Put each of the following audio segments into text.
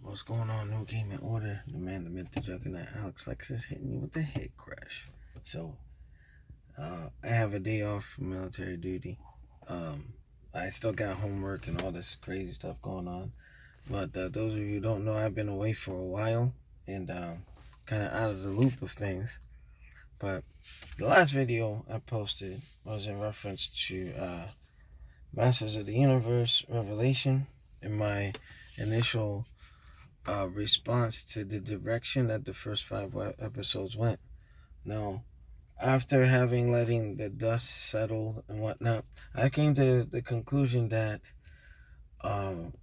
What's going on? New game in order. The man, the myth, the juggernaut, Alex Lexus hitting you with the head crash. So, I have a day off from military duty. I still got homework and all this crazy stuff going on. But those of you who don't know, I've been away for a while and kind of out of the loop of things. But the last video I posted was in reference to Masters of the Universe Revelation and my initial response to the direction that the first 5 episodes went. Now, after letting the dust settle and whatnot, I came to the conclusion that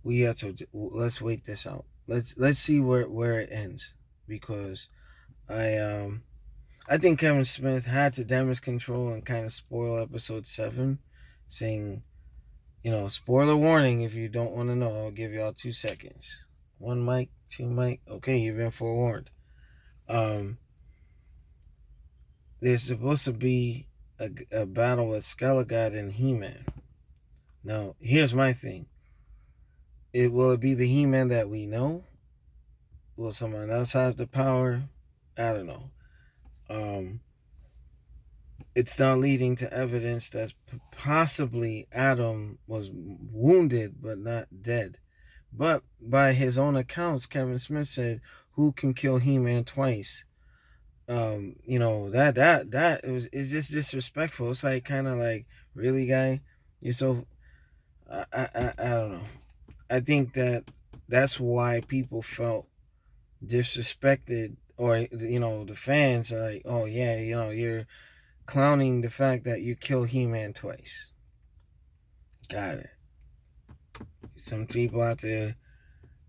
we have to let's wait this out. Let's see where it ends, because I think Kevin Smith had to damage control and kind of spoil episode 7, saying, spoiler warning if you don't want to know. I'll give y'all 2 seconds. 1 mic, 2 mic. Okay, you've been forewarned. There's supposed to be a battle with Skelegod and He-Man. Now, here's my thing. Will it be the He-Man that we know? Will someone else have the power? I don't know. It's now leading to evidence that possibly Adam was wounded but not dead. But by his own accounts, Kevin Smith said, "Who can kill He-Man twice?" That is just disrespectful. It's like kind of like, really, guy, you're so. I don't know. I think that's why people felt disrespected, or the fans are like, oh yeah, you're clowning the fact that you kill He-Man twice. Got it. Some people have to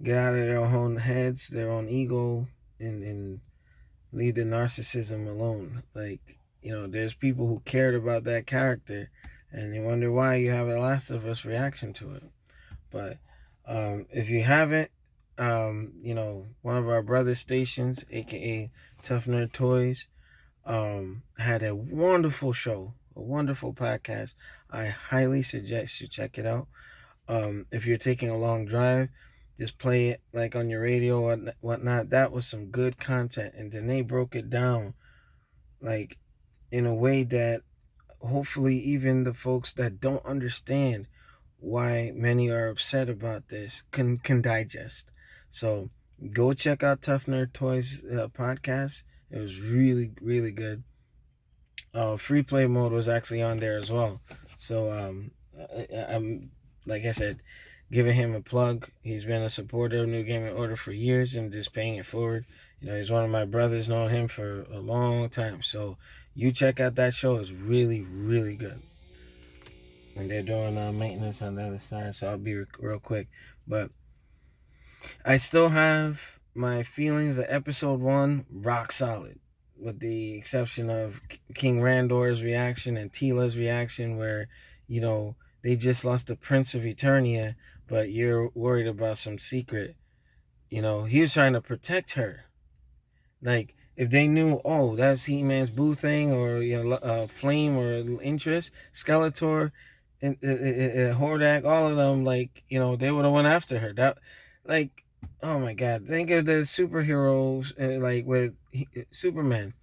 get out of their own heads, their own ego, and leave the narcissism alone. Like, there's people who cared about that character, and you wonder why you have a Last of Us reaction to it. But if you haven't, one of our brother stations, aka Tough Nerd Toys, had a wonderful show, a wonderful podcast. I highly suggest you check it out. If you're taking a long drive, just play it like on your radio or whatnot. That was some good content, and then they broke it down like in a way that hopefully even the folks that don't understand why many are upset about this can digest. So go check out Tough Nerd Toys podcast. It was really, really good. Free play mode was actually on there as well. So I'm, like I said, giving him a plug. He's been a supporter of New Game in Order for years and just paying it forward. He's one of my brothers, known him for a long time. So you check out that show. It's really, really good. And they're doing maintenance on the other side, so I'll be real quick. But I still have my feelings that episode 1, rock solid, with the exception of King Randor's reaction and Tila's reaction, where, they just lost the Prince of Eternia, but you're worried about some secret. He was trying to protect her. Like, if they knew, oh, that's He-Man's boo thing, or, Flame or interest, Skeletor, and Hordak, all of them, like, they would have went after her. That, like, oh my God, think of the superheroes, like with Superman.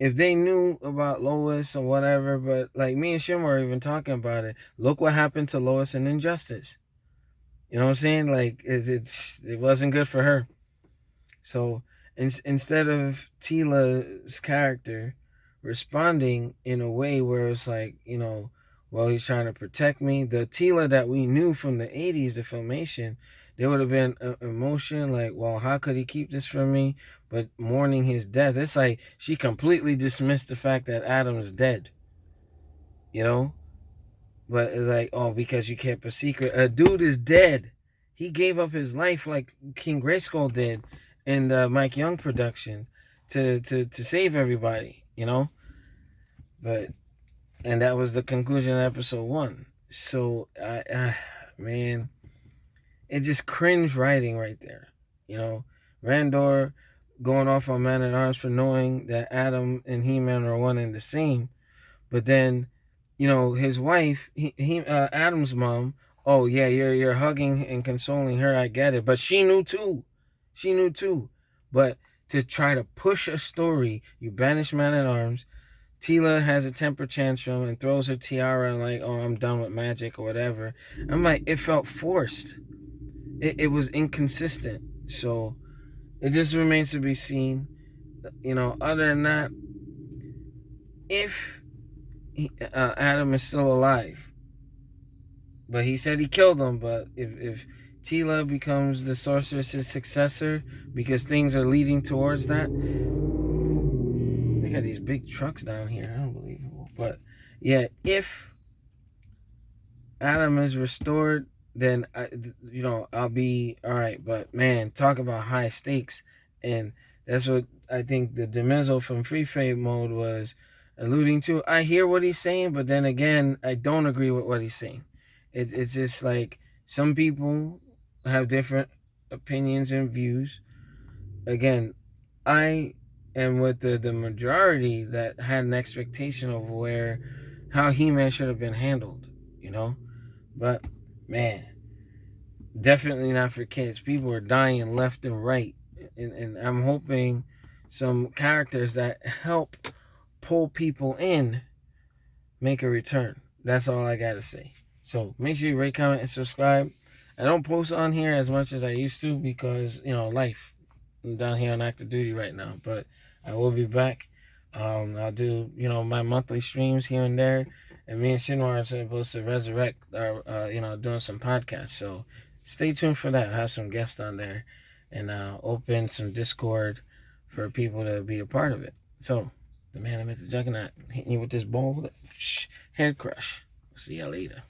If they knew about Lois or whatever, but like me and Shim were even talking about it. Look what happened to Lois in Injustice. You know what I'm saying? Like, it wasn't good for her. So instead of Tila's character responding in a way where it's like, well, he's trying to protect me. The Tila that we knew from the 80s, the Filmation, there would have been emotion like, well, how could he keep this from me? But mourning his death, it's like she completely dismissed the fact that Adam's dead. But it's like, oh, because you kept a secret. A dude is dead. He gave up his life like King Grayskull did in the Mike Young production to save everybody, But, and that was the conclusion of episode 1. So, man, it just cringe writing right there. Randor going off on Man at Arms for knowing that Adam and He-Man are one and the same. But then, his wife, Adam's mom, oh yeah, you're hugging and consoling her, I get it. But she knew too. She knew too. But to try to push a story, you banish Man-at-Arms. Tila has a temper tantrum and throws her tiara and like, oh, I'm done with magic or whatever. I'm like, it felt forced. It was inconsistent. So it just remains to be seen. Other than that, if Adam is still alive, but he said he killed him, but if Tila becomes the sorceress's successor because things are leading towards that. They got these big trucks down here. Unbelievable. But yeah, if Adam is restored, then I'll be all right. But man, talk about high stakes, and that's what I think the Demizo from Free Fade Mode was alluding to. I hear what he's saying, but then again, I don't agree with what he's saying. It's just like some people have different opinions and views. Again, I am with the majority that had an expectation of how He-Man should have been handled, But man, definitely not for kids. People are dying left and right, and I'm hoping some characters that help pull people in make a return. That's all I gotta say. So make sure you rate, comment, and subscribe. I don't post on here as much as I used to because life. I'm down here on active duty right now, but I will be back. I'll do my monthly streams here and there, and me and Shinwar are supposed to resurrect our doing some podcasts. So stay tuned for that. I'll have some guests on there, and open some Discord for people to be a part of it. So the man I met the Juggernaut hitting you with this ball with a head crush. See y'all later.